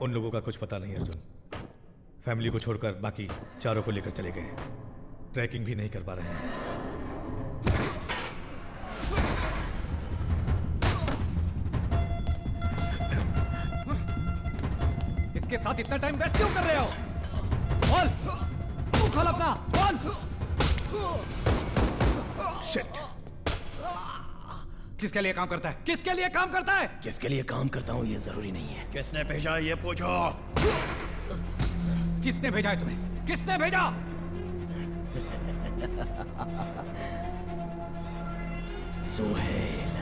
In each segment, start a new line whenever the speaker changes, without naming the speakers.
उन लोगों का कुछ पता नहीं अर्जुन। फैमिली को छोड़कर बाकी चारों को लेकर चले गए। ट्रैकिंग भी नहीं कर पा रहे हैं।
इसके साथ इतना टाइम वेस्ट क्यों कर रहे हो? बोल, मुंह खोल अपना, बोल।
शिट।
किसके लिए काम करता है? किसके लिए काम करता है?
किसके लिए काम करता हूँ ये जरूरी नहीं है।
किसने भेजा ये पूछो।
किसने भेजा है तुम्हें? किसने भेजा?
सुहेल।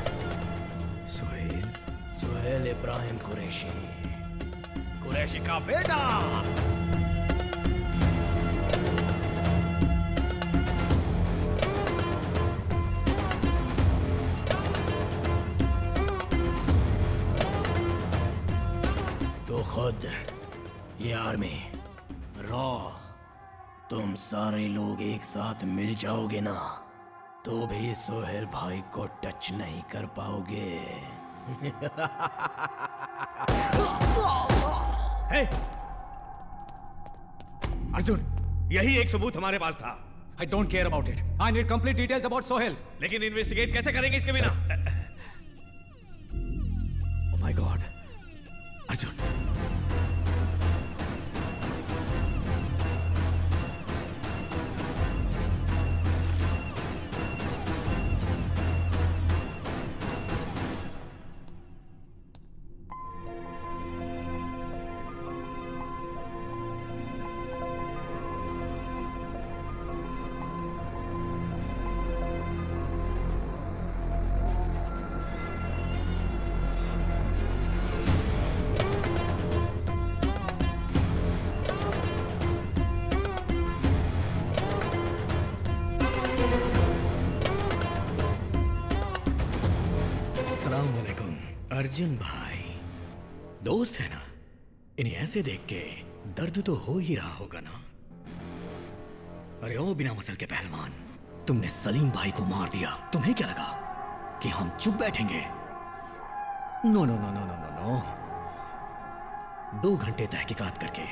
सुहेल?
सुहेल इब्राहिम कुरैशी।
कुरैशी का बेटा।
तो खुद ये आर्मी रॉ, तुम सारे लोग एक साथ मिल जाओगे ना, तो भी सोहेल भाई को टच नहीं कर पाओगे।
हे! अर्जुन, यही एक सबूत हमारे पास था।
I don't care about it. I need complete details about Sohail.
लेकिन इन्वेस्टिगेट कैसे करेंगे इसके बिना? Oh my God, Arjun.
अस्सलामुअलैकुम अर्जुन भाई, दोस्त है ना? इन्हें ऐसे देख के दर्द तो हो ही रहा होगा ना। अरे ओ बिना मसल के पहलवान, तुमने सलीम भाई को मार दिया। तुम्हें क्या लगा कि हम चुप बैठेंगे? No no no no no no no. 2 घंटे तहकीकात करके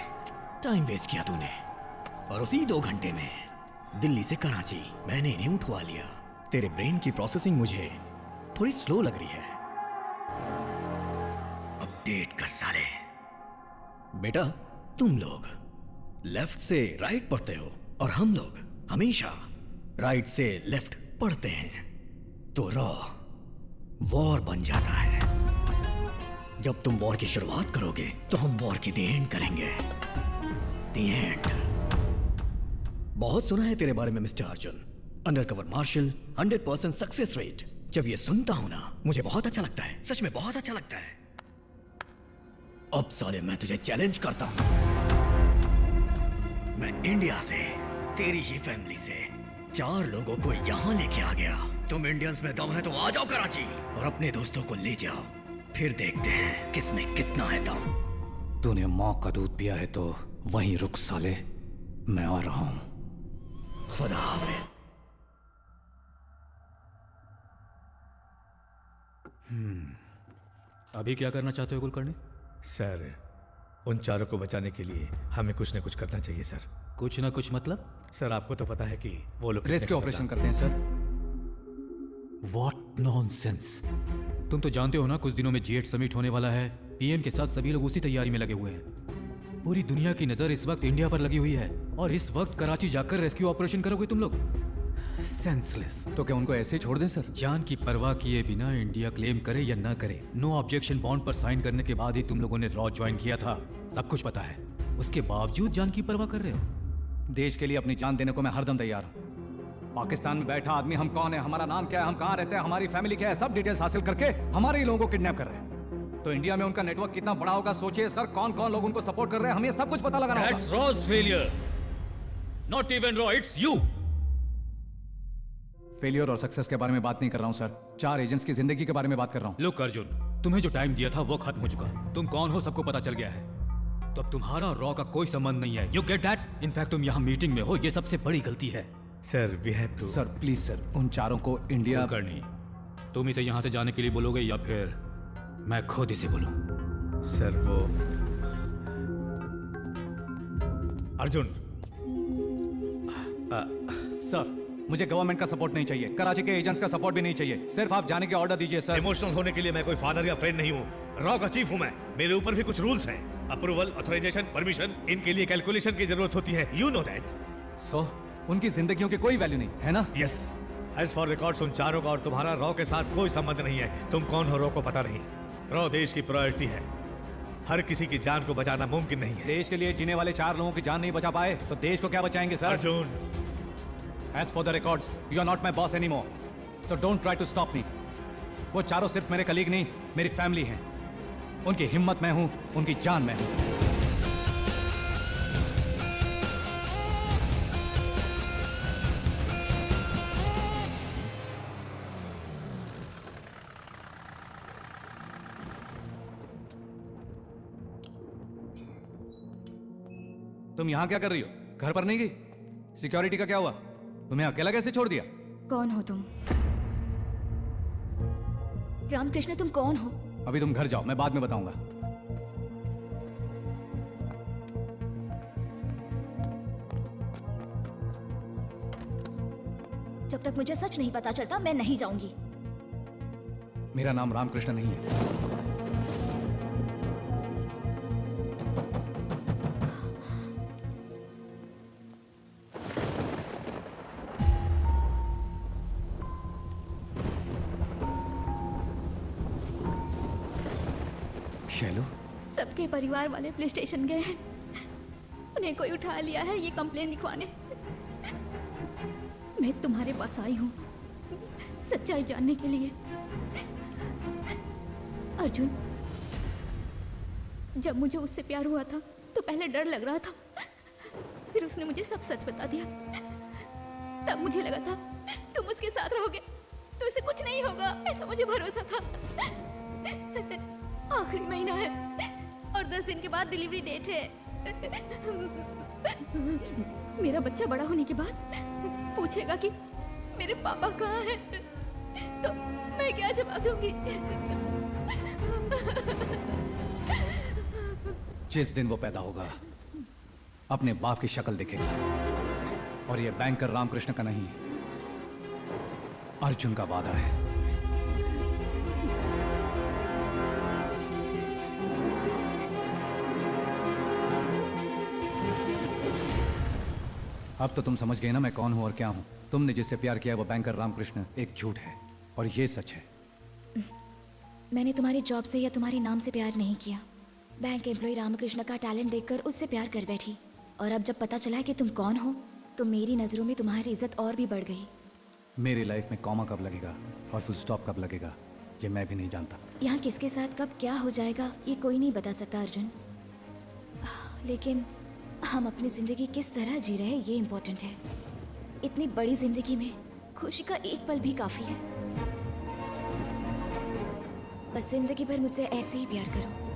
टाइम वेस्ट किया तूने, और उसी 2 घंटे में दिल्ली से कराची मैंने इन्हें उठवा लिया। तेरे ब्रेन की प्रोसेसिंग मुझे थोड़ी स्लो लग रही है। अपडेट कर साले। बेटा, तुम लोग लेफ्ट से राइट पढ़ते हो और हम लोग हमेशा राइट से लेफ्ट पढ़ते हैं, तो रॉ वॉर बन जाता है। जब तुम वॉर की शुरुआत करोगे तो हम वॉर की द एंड करेंगे। The end. बहुत सुना है तेरे बारे में mister Arjun, undercover marshal, 100% success rate. जब ये सुनता हूं ना, मुझे बहुत अच्छा लगता है, सच में बहुत अच्छा लगता है। अब साले मैं तुझे चैलेंज करता हूं। मैं इंडिया से, तेरी ही फैमिली से 4 लोगों को यहां लेके आ गया। तुम इंडियंस में दम है तो आ जाओ कराची और अपने दोस्तों को ले जाओ, फिर देखते हैं किसमें कितना है दम।
तूने माँ का दूध पिया है तो वहीं रुक साले, मैं आ रहा हूं।
खुदा हाफिज।
अभी क्या करना चाहते हो कुलकर्णी?
सर, उन चारों को बचाने के लिए हमें कुछ न कुछ करना चाहिए सर।
कुछ ना कुछ मतलब?
सर, आपको तो पता है कि वो लोग
रेस्क्यू ऑपरेशन करते हैं सर।
What nonsense. तुम तो जानते हो ना, कुछ दिनों में G8 समिट होने वाला है। पीएम के साथ सभी लोग उसी तैयारी में लगे हुए हैं। पूरी दुनिया की नजर इस वक्त इंडिया पर लगी हुई है, और इस वक्त कराची जाकर रेस्क्यू ऑपरेशन करोगे तुम लोग? सेंसलेस।
तो क्या उनको ऐसे ही छोड़ दें सर?
जान की परवाह किए बिना इंडिया क्लेम करे या ना करे, नो ऑब्जेक्शन बॉन्ड पर साइन करने के बाद ही तुम लोगों ने रॉ ज्वाइन किया था। सब कुछ पता है, उसके बावजूद जान की परवाह कर रहे हो।
देश के लिए अपनी जान देने को मैं हरदम तैयार हूँ। पाकिस्तान में बैठा आदमी हम कौन है, हमारा नाम क्या है, हम कहाँ रहते हैं, हमारी फैमिली क्या है, सब डिटेल्स हासिल करके हमारे ही लोगों को किडनैप कर रहे हैं। तो इंडिया में उनका नेटवर्क कितना बड़ा होगा सोचिए सर। कौन कौन लोग उनको सपोर्ट कर रहे हैं, हमें सब कुछ पता लगाना होगा।
That's Raw's failure. Not even Raw, it's you.
Failure और सक्सेस के बारे में बात नहीं कर रहा हूँ सर, 4 एजेंट्स की जिंदगी के बारे में बात कर रहा हूँ।
लुक अर्जुन, तुम्हें जो टाइम दिया था वो खत्म हो चुका। तुम कौन हो सबको पता चल गया है, तो अब तुम्हारा और रॉ का कोई संबंध नहीं है। You get that? इनफैक्ट तुम यहाँ मीटिंग में हो, ये सबसे बड़ी गलती है।
Sir, we have to.
Sir please sir, उन चारों को इंडिया
करनी। तुम इसे यहाँ से जाने के लिए बोलोगे या फिर मैं खुद इसे बोलूं?
सर, वो अर्जुन,
सर मुझे गवर्नमेंट का सपोर्ट नहीं चाहिए, कराची के एजेंट्स का सपोर्ट भी नहीं चाहिए, सिर्फ आप जाने के ऑर्डर दीजिए सर।
इमोशनल होने के लिए मैं कोई फादर या फ्रेंड नहीं हूँ। रॉ का चीफ हूँ मैं। मेरे ऊपर भी कुछ रूल्स हैं। अप्रूवल, ऑथराइजेशन, परमिशन, इनके लिए कैलकुलेशन की जरूरत होती है। You know that.
सो उनकी जिंदगियों की कोई वैल्यू नहीं है ना?
यस। एज फॉर रिकॉर्ड्स उन चारों का और तुम्हारा रॉ के साथ कोई संबंध नहीं है। तुम कौन हो रॉ को पता नहीं। रॉ देश की प्रायोरिटी है। हर किसी की जान को बचाना मुमकिन नहीं है।
देश के लिए जीने वाले 4 लोगों की जान नहीं बचा पाए तो देश को क्या बचाएंगे sir?
Arjun,
As for the records, you are not my boss anymore. So don't try to stop me. वो चारों सिर्फ मेरे कलीग नहीं, मेरी फैमिली हैं। उनकी हिम्मत मैं हूं, उनकी जान मैं हूं। तुम यहां क्या कर रही हो? घर पर नहीं गई? सिक्योरिटी का क्या हुआ? तुम्हें अकेला कैसे छोड़ दिया?
कौन हो तुम? रामकृष्ण तुम कौन हो?
अभी तुम घर जाओ, मैं बाद में बताऊंगा।
जब तक मुझे सच नहीं पता चलता मैं नहीं जाऊंगी।
मेरा नाम रामकृष्ण नहीं है। शैलू,
सबके परिवार वाले पुलिस स्टेशन गए हैं। उन्हें कोई उठा लिया है ये कंप्लेन लिखवाने। मैं तुम्हारे पास आई हूँ सच्चाई जानने के लिए। अर्जुन, जब मुझे उससे प्यार हुआ था तो पहले डर लग रहा था, फिर उसने मुझे सब सच बता दिया। तब मुझे लगा था तुम उसके साथ रहोगे तो इसे कुछ नहीं होगा, ऐसा मुझे भरोसा था। आखिरी महीना है और 10 दिन के बाद डिलीवरी डेट है। मेरा बच्चा बड़ा होने के बाद पूछेगा कि मेरे पापा कहाँ हैं, तो मैं क्या जवाब दूंगी?
जिस दिन वो पैदा होगा अपने बाप की शक्ल दिखेगा, और ये बैंकर रामकृष्ण का नहीं, अर्जुन का वादा है। अब तो तुम समझ गए ना मैं कौन हूं और क्या हूं। तुमने जिससे प्यार किया वो बैंकर रामकृष्ण एक झूठ है और ये सच है।
मैंने तुम्हारी जॉब से या तुम्हारे नाम से प्यार नहीं किया। बैंक एम्प्लॉय रामकृष्ण का टैलेंट देखकर उससे प्यार कर बैठी, और अब जब पता चला कि तुम कौन हो तो मेरी नज़रों में तुम्हारी इज्जत और भी बढ़ गई।
मेरी लाइफ में कॉमा कब लगेगा और फुल स्टॉप कब लगेगा ये मैं भी नहीं जानता।
यहाँ किसके साथ कब क्या हो जाएगा ये कोई नहीं बता सकता अर्जुन, लेकिन हम अपनी जिंदगी किस तरह जी रहे हैं ये इम्पोर्टेंट है। इतनी बड़ी जिंदगी में खुशी का एक पल भी काफी है। बस जिंदगी भर मुझसे ऐसे ही प्यार करो।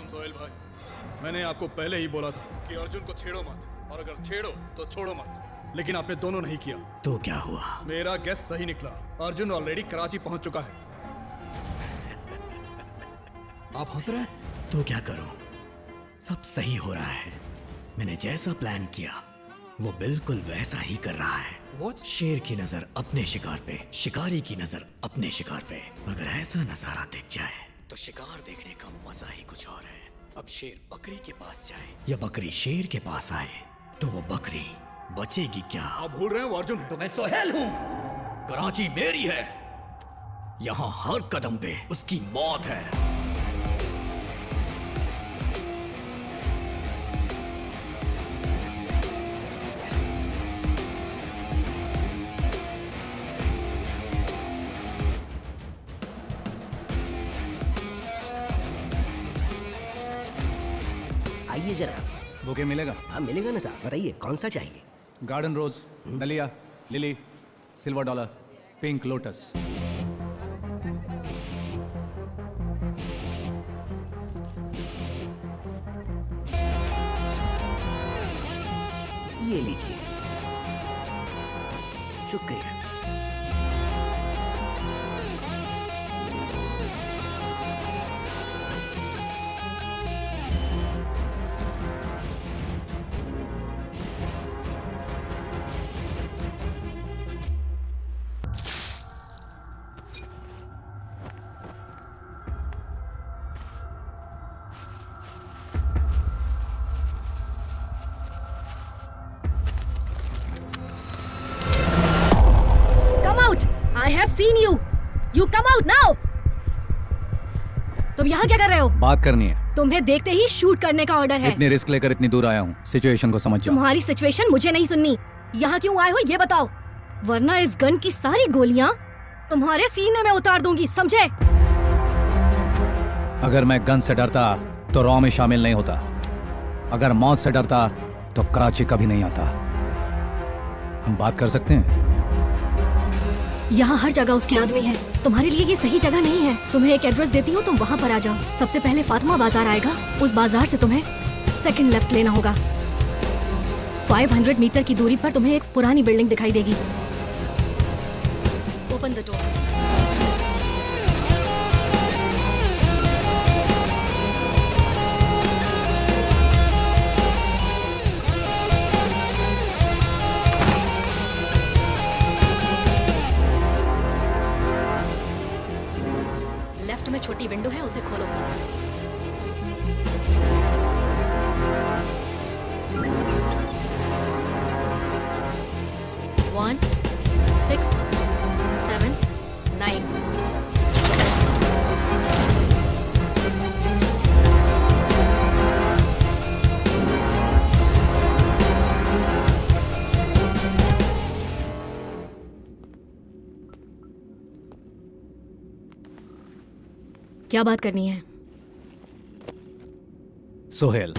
सोहेल भाई, मैंने आपको पहले ही बोला था कि अर्जुन को छेड़ो मत, और अगर छेड़ो तो छोड़ो मत, लेकिन आपने दोनों नहीं किया।
तो क्या हुआ?
मेरा गेस सही निकला। अर्जुन ऑलरेडी कराची पहुंच चुका है। आप हंस रहे हैं?
तो क्या करूं? सब सही हो रहा है। मैंने जैसा प्लान किया वो बिल्कुल वैसा ही कर रहा है।
What?
शेर की नजर अपने शिकार पे, शिकारी की नजर अपने शिकार पे। अगर ऐसा नजारा दिख जाए तो शिकार देखने का मजा ही कुछ और है। अब शेर बकरी के पास जाए या बकरी शेर के पास आए तो वो बकरी बचेगी क्या?
आप भूल रहे हैं वो अर्जुन है।
तो मैं सोहेल हूं। कराची मेरी है। यहां हर कदम पे उसकी मौत है।
आइए जरा।
बुके मिलेगा?
हाँ मिलेगा ना साहब, बताइए कौन सा चाहिए?
गार्डन रोज, दलिया, lily, silver dollar, pink lotus.
ये लीजिए। शुक्रिया।
I have seen you. You come out now. तुम यहाँ क्या कर रहे हो?
बात करनी है।
तुम्हें देखते ही शूट करने का ऑर्डर है।
इतनी रिस्क लेकर इतनी दूर आया हूँ, सिचुएशन को समझ जाओ।
तुम्हारी सिचुएशन मुझे नहीं सुननी। यहाँ क्यों आए हो ये बताओ, वरना इस गन की सारी गोलियाँ तुम्हारे सीने में उतार दूंगी, समझे?
अगर मैं गन से डरता तो रॉ में शामिल नहीं होता। अगर मौत से डरता तो कराची कभी नहीं आता। हम बात कर सकते हैं?
यहाँ हर जगह उसके आदमी हैं। तुम्हारे लिए ये सही जगह नहीं है। तुम्हें एक एड्रेस देती हूँ, तुम वहाँ पर आ जाओ। सबसे पहले फातिमा बाजार आएगा, उस बाजार से तुम्हें सेकंड लेफ्ट लेना होगा। 500 मीटर की दूरी पर तुम्हें एक पुरानी बिल्डिंग दिखाई देगी। Open the door. लेफ्ट में छोटी विंडो है, उसे खोलो। One, 6, 7, 9। क्या बात करनी है?
सोहेल,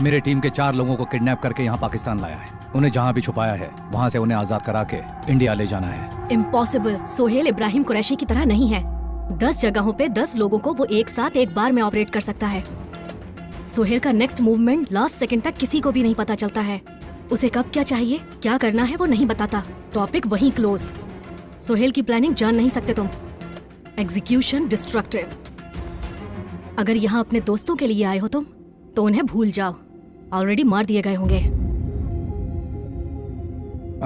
मेरे टीम के 4 लोगों को किडनैप करके यहाँ पाकिस्तान लाया है। उन्हें जहाँ भी छुपाया है वहाँ से उन्हें आजाद करा के इंडिया ले जाना है।
इम्पॉसिबल। सोहेल इब्राहिम कुरैशी की तरह नहीं है। 10 जगहों पे 10 लोगों को वो एक साथ एक बार में ऑपरेट कर सकता है। सोहेल का नेक्स्ट मूवमेंट लास्ट सेकंड तक किसी को भी नहीं पता चलता है। उसे कब क्या चाहिए, क्या करना है वो नहीं बताता। टॉपिक वहीं क्लोज। सोहेल की प्लानिंग जान नहीं सकते तुम। Execution destructive. अगर यहाँ अपने दोस्तों के लिए आए हो तुम तो उन्हें भूल जाओ, ऑलरेडी मार दिए गए होंगे।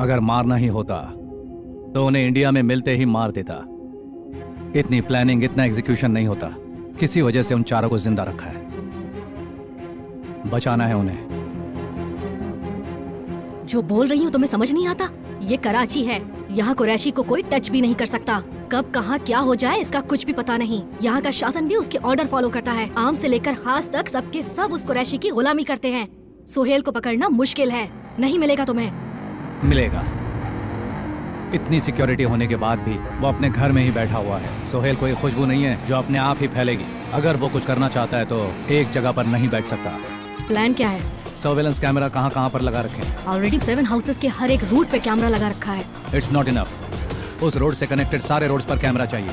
अगर मारना ही होता तो उन्हें इंडिया में मिलते ही मार देता। इतनी प्लानिंग, इतना एग्जीक्यूशन नहीं होता। किसी वजह से उन 4 को जिंदा रखा है। बचाना है उन्हें।
जो बोल रही हूँ तुम्हें समझ नहीं आता? ये कराची है, यहाँ कुरैशी को कोई टच भी नहीं कर सकता। कब कहाँ क्या हो जाए इसका कुछ भी पता नहीं। यहाँ का शासन भी उसके ऑर्डर फॉलो करता है। आम से लेकर खास तक सबके सब उस कुरैशी की गुलामी करते हैं। सोहेल को पकड़ना मुश्किल है, नहीं मिलेगा तुम्हें।
मिलेगा। इतनी सिक्योरिटी होने के बाद भी वो अपने घर में ही बैठा हुआ है। सोहेल कोई खुशबू नहीं है जो अपने आप ही फैलेगी। अगर वो कुछ करना चाहता है तो एक जगह पर नहीं बैठ सकता।
प्लान क्या है?
सर्वेलेंस कैमरा कहाँ पर लगा रखे हैं?
ऑलरेडी 7 हाउसेस के हर एक रूट पे कैमरा लगा रखा है।
It's not enough. उस रोड से कनेक्टेड सारे रोड्स पर कैमरा चाहिए।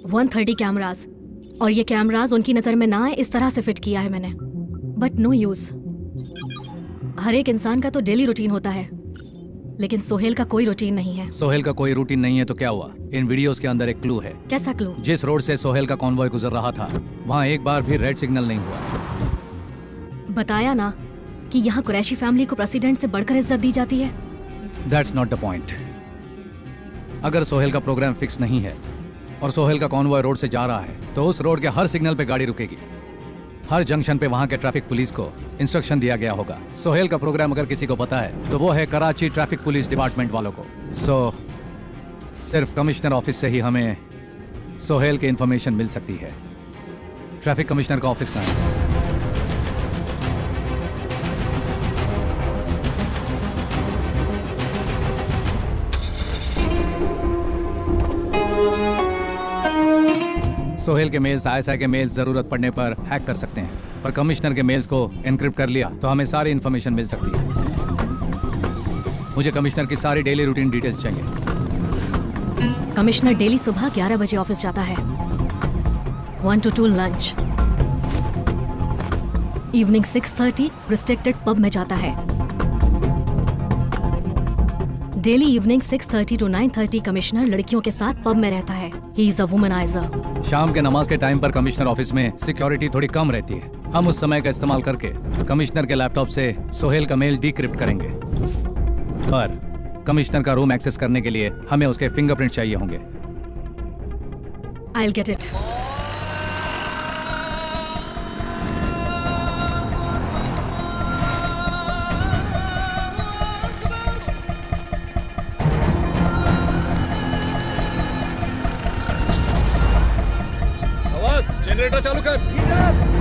$130 कैमरास, और ये कैमरास उनकी नजर में ना आए इस तरह से फिट किया है मैंने। But no use. हर एक इंसान का तो डेली रूटीन होता है, लेकिन सोहेल का कोई रूटीन नहीं है।
सोहेल का कोई रूटीन नहीं है तो क्या हुआ? इन वीडियोस के अंदर एक क्लू है।
कैसा क्लू?
जिस रोड से सोहेल का कॉन्वॉय गुजर रहा था वहाँ एक बार भी रेड सिग्नल नहीं हुआ।
बताया ना कि यहाँ कुरैशी फैमिली को प्रेसिडेंट से बढ़कर इज्जत दी जाती है।
That's not the point. अगर सोहेल का प्रोग्राम फिक्स नहीं है और सोहेल का कॉन्वॉय रोड से जा रहा है तो उस रोड के हर सिग्नल पे गाड़ी रुकेगी। हर जंक्शन पे वहाँ के ट्रैफिक पुलिस को इंस्ट्रक्शन दिया गया होगा। सोहेल का प्रोग्राम अगर किसी को पता है तो वो है कराची ट्रैफिक पुलिस डिपार्टमेंट वालों को। सिर्फ कमिश्नर ऑफिस से ही हमें सोहेल की इंफॉर्मेशन मिल सकती है। ट्रैफिक कमिश्नर का ऑफिस कहाँ है? सोहेल के मेल्स आईएसआई के मेल्स जरूरत पड़ने पर हैक कर सकते हैं, पर कमिश्नर के मेल्स को एनक्रिप्ट कर लिया तो हमें सारी इंफॉर्मेशन मिल सकती है। मुझे कमिश्नर की सारी डेली रूटीन डिटेल्स चाहिए।
कमिश्नर डेली सुबह 11 बजे ऑफिस जाता है, 1 to 2 lunch, evening 6:30 restricted pub में जाता है। डेली इवनिंग 6:30 to 9:30 कमिश्नर लड़कियों के साथ पब में रहता है। He is a womaniser.
शाम के नमाज के टाइम पर कमिश्नर ऑफिस में सिक्योरिटी थोड़ी कम रहती है। हम उस समय का इस्तेमाल करके कमिश्नर के लैपटॉप से सोहेल का मेल डिक्रिप्ट करेंगे, पर कमिश्नर का रूम एक्सेस करने के लिए हमें उसके फिंगरप्रिंट चाहिए होंगे।
I'll get it.
आवाज जनरेटर चालू कर।